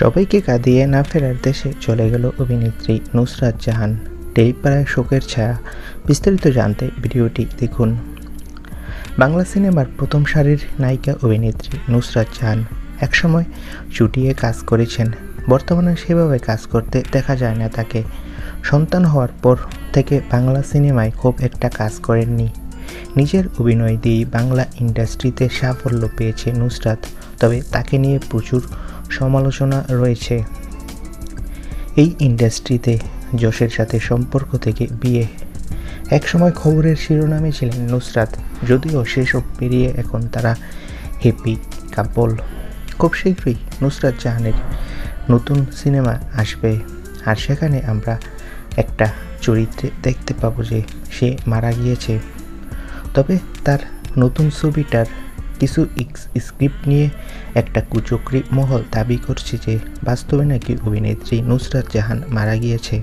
সবাইকে কাঁদিয়ে না ফেরার দেশে চলে গেল অভিনেত্রী নুসরাত জাহান। টেরিপাড়ায় শোকের ছায়া। বিস্তারিত জানতে ভিডিওটি দেখুন। বাংলা সিনেমার প্রথম সারির নায়িকা অভিনেত্রী নুসরাত জাহান একসময় চুটিয়ে কাজ করেছেন। বর্তমানে সেভাবে কাজ করতে দেখা যায় না তাকে। সন্তান হওয়ার পর থেকে বাংলা সিনেমায় খুব একটা কাজ করেননি। নিজের অভিনয় দিয়েই বাংলা ইন্ডাস্ট্রিতে সাফল্য পেয়েছে নুসরাত, তবে তাকে নিয়ে প্রচুর সমালোচনা রয়েছে। এই ইন্ডাস্ট্রিতে যশের সাথে সম্পর্ক থেকে বিয়ে একসময় খবরের শিরোনামে ছিলেন নুসরাত, যদিও সেসব পেরিয়ে এখন তারা হ্যাপি কাপল। খুব শীঘ্রই নুসরাত জাহানের নতুন সিনেমা আসবে, আর সেখানে আমরা একটা চরিত্রে দেখতে পাবো যে সে মারা গিয়েছে। তবে তার নতুন ছবিটার কিছু স্ক্রিপ্ট নিয়ে একটা কুচক্রী মহল দাবি করছে যে বাস্তবে নাকি অভিনেত্রী নুসরাত জাহান মারা গিয়েছে।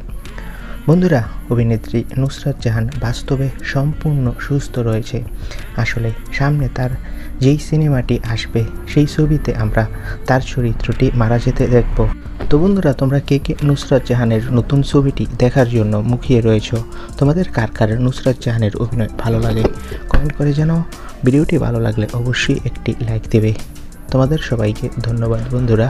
বন্ধুরা, অভিনেত্রী নুসরাত জাহান বাস্তবে সম্পূর্ণ সুস্থ রয়েছে। আসলে সামনে তার যেই সিনেমাটি আসবে সেই ছবিতে আমরা তার চরিত্রটি মারা যেতে দেখব। তো বন্ধুরা, তোমরা কে কে নুসরাত জাহানের নতুন ছবিটি দেখার জন্য মুখিয়ে রয়েছো? তোমাদের কার কার নুসরাত জাহানের অভিনয় ভালো লাগে কমেন্ট করে জানাও। ভিডিওটি ভালো লাগলে অবশ্যই একটি লাইক দেবে। তোমাদের সবাইকে ধন্যবাদ বন্ধুরা।